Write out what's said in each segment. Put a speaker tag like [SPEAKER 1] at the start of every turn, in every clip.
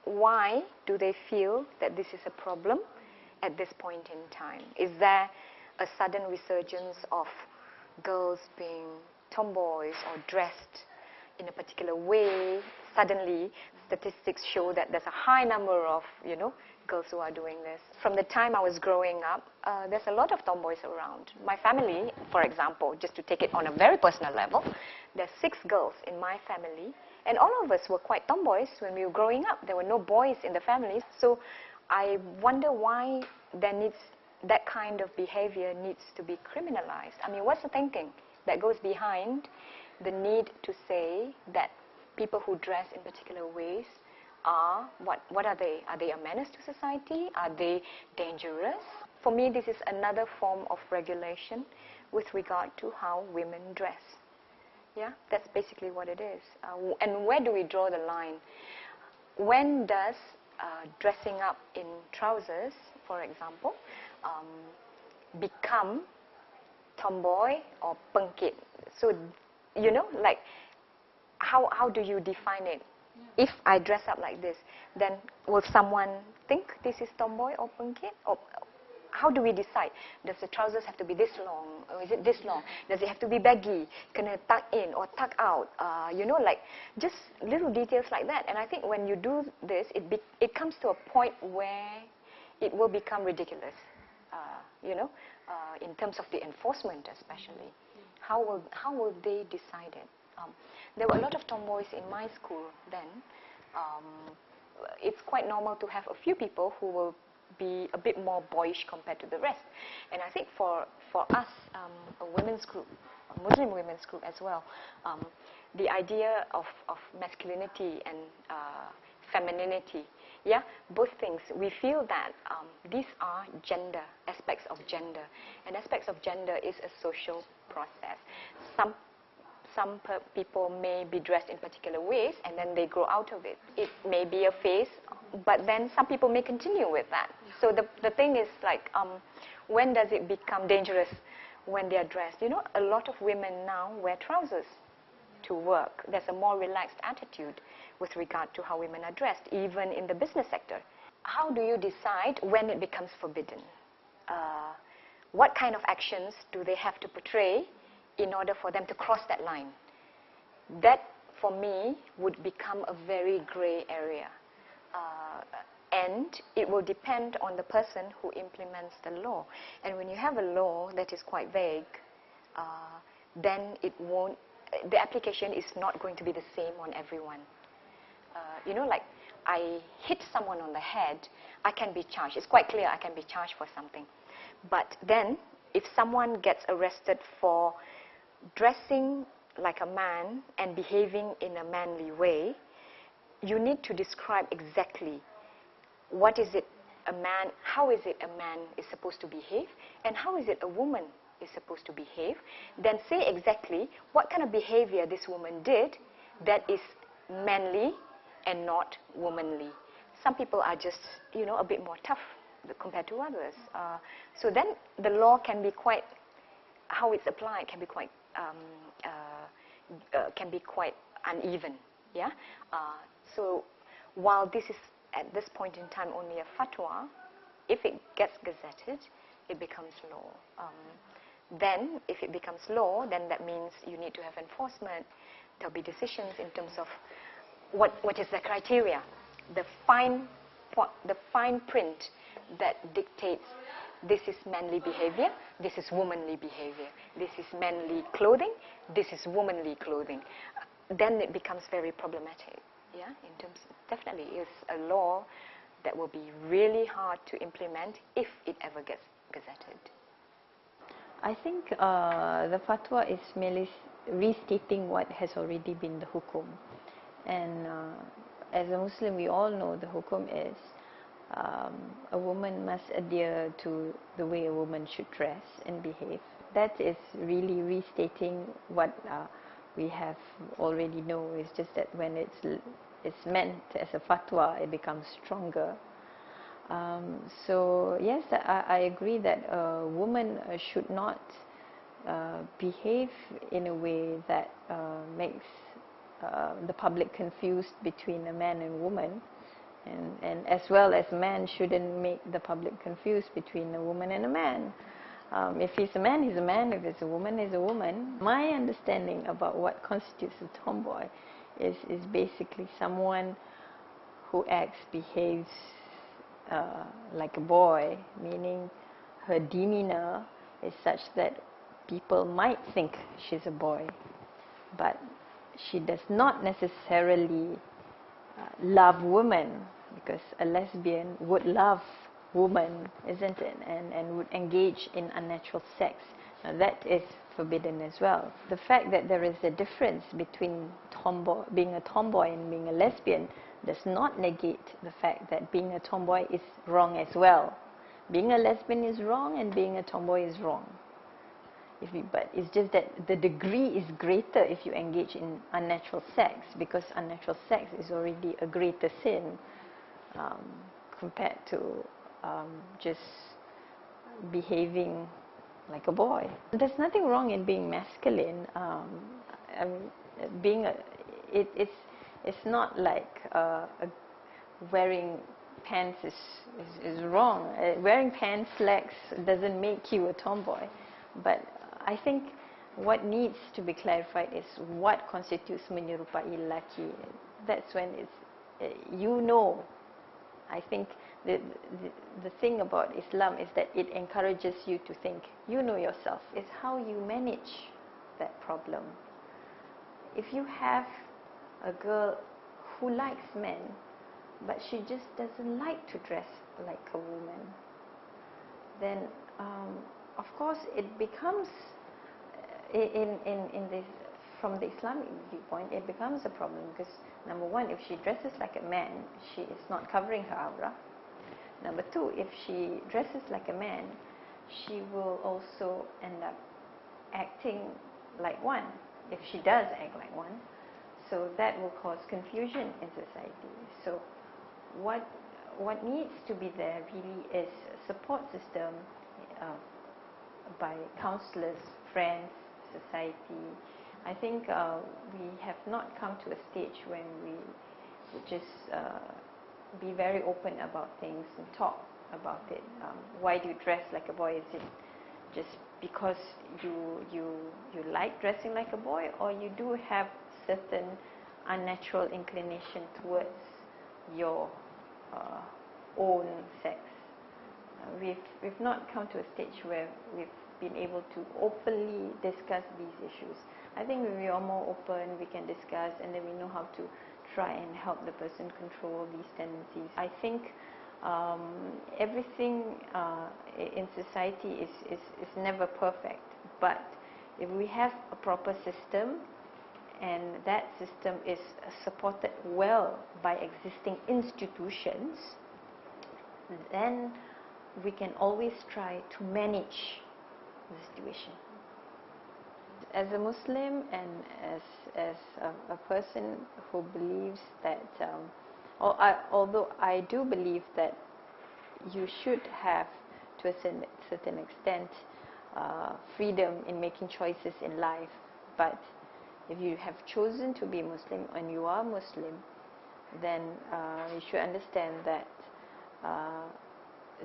[SPEAKER 1] why do they feel that this is a problem at this point in time? Is there a sudden resurgence of girls being tomboys or dressed in a particular way? Suddenly, statistics show that there's a high number of, girls who are doing this. From the time I was growing up, there's a lot of tomboys around. My family, for example, just to take it on a very personal level, there's 6 girls in my family, and all of us were quite tomboys when we were growing up. There were no boys in the family, so I wonder why that kind of behavior needs to be criminalized. I mean, what's the thinking that goes behind the need to say that people who dress in particular ways are, what are they? Are they a menace to society? Are they dangerous? For me, this is another form of regulation with regard to how women dress. Yeah, that's basically what it is. And where do we draw the line? When does dressing up in trousers, for example, become tomboy or pengkit? So, like, how do you define it? If I dress up like this, then will someone think this is tomboy or pengkit? Or how do we decide? Does the trousers have to be this long? Or is it this long? Does it have to be baggy? Can it tuck in or tuck out? Like just little details like that. And I think when you do this, it comes to a point where it will become ridiculous, in terms of the enforcement especially. How will they decide it? There were a lot of tomboys in my school then. It's quite normal to have a few people who will be a bit more boyish compared to the rest. And I think for us, a women's group, a Muslim women's group as well, the idea of masculinity and femininity, both things, we feel that these are aspects of gender. And aspects of gender is a social process. Some people may be dressed in particular ways and then they grow out of it. It may be a phase, but then some people may continue with that. So the thing is like, when does it become dangerous when they are dressed? A lot of women now wear trousers to work. There's a more relaxed attitude with regard to how women are dressed, even in the business sector. How do you decide when it becomes forbidden? What kind of actions do they have to portray in order for them to cross that line? That, for me, would become a very gray area. And it will depend on the person who implements the law. And when you have a law that is quite vague, then the application is not going to be the same on everyone. Like I hit someone on the head, I can be charged. It's quite clear I can be charged for something. But then, if someone gets arrested for dressing like a man and behaving in a manly way, you need to describe exactly what is it a man, how is it a man is supposed to behave, and how is it a woman is supposed to behave. Then say exactly what kind of behavior this woman did that is manly and not womanly. Some people are just, a bit more tough compared to others. So then the law can be quite, how it's applied can be quite uneven. Yeah. So while this is at this point in time only a fatwa, if it gets gazetted, it becomes law. Then, if it becomes law, then that means you need to have enforcement. There'll be decisions in terms of what is the criteria, the fine print that dictates this is manly behavior, this is womanly behavior, this is manly clothing, this is womanly clothing. Then it becomes very problematic. Yeah, in terms, definitely is a law that will be really hard to implement if it ever gets gazetted.
[SPEAKER 2] I think the fatwa is merely restating what has already been the hukum. And as a Muslim, we all know the hukum is a woman must adhere to the way a woman should dress and behave. That is really restating what we have already know. It's just that when it's meant as a fatwa, it becomes stronger. So yes, I agree that a woman should not behave in a way that makes the public confused between a man and woman. And as well as man shouldn't make the public confused between a woman and a man. If he's a man, he's a man. If it's a woman, he's a woman. My understanding about what constitutes a tomboy is basically someone who acts, behaves like a boy, meaning her demeanor is such that people might think she's a boy, but she does not necessarily love women, because a lesbian would love woman, isn't it? And would engage in unnatural sex. Now that is forbidden as well. The fact that there is a difference between being a tomboy and being a lesbian does not negate the fact that being a tomboy is wrong as well. Being a lesbian is wrong and being a tomboy is wrong. But it's just that the degree is greater if you engage in unnatural sex, because unnatural sex is already a greater sin compared to just behaving like a boy. There's nothing wrong in being masculine. I mean, it's not like wearing pants is wrong. Wearing pants, slacks doesn't make you a tomboy. But I think what needs to be clarified is what constitutes menyerupai lelaki. That's when it's, I think the thing about Islam is that it encourages you to think, you know yourself. It's how you manage that problem. If you have a girl who likes men, but she just doesn't like to dress like a woman, then of course it becomes, from the Islamic viewpoint, it becomes a problem, because number one, if she dresses like a man, she is not covering her aura. Number two, if she dresses like a man, she will also end up acting like one, if she does act like one. So that will cause confusion in society. So what needs to be there really is a support system by counselors, friends, society. I think we have not come to a stage when we would just be very open about things and talk about it. Why do you dress like a boy? Is it just because you like dressing like a boy, or you do have certain unnatural inclination towards your own sex? We've not come to a stage where we've been able to openly discuss these issues. I think when we are more open, we can discuss, and then we know how to try and help the person control these tendencies. I think everything in society is never perfect, but if we have a proper system, and that system is supported well by existing institutions, then we can always try to manage the situation. As a Muslim and as a person who believes that, although I do believe that you should have, to a certain extent, freedom in making choices in life, but if you have chosen to be Muslim and you are Muslim, then you should understand that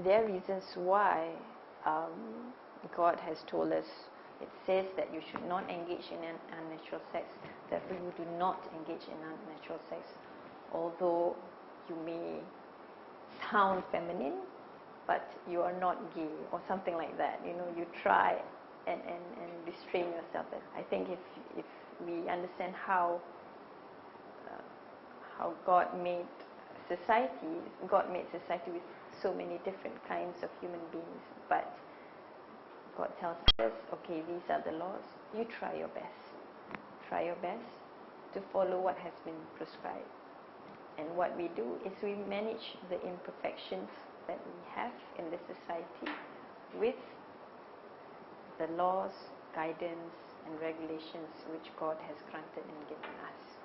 [SPEAKER 2] there are reasons why God has told us. It says that you should not engage in unnatural sex. Therefore, you do not engage in unnatural sex. Although you may sound feminine, but you are not gay, or something like that. You try and restrain yourself. I think if we understand how God made society with so many different kinds of human beings, but God tells us, okay, these are the laws. You try your best. Try your best to follow what has been prescribed. And what we do is we manage the imperfections that we have in the society with the laws, guidance, and regulations which God has granted and given us.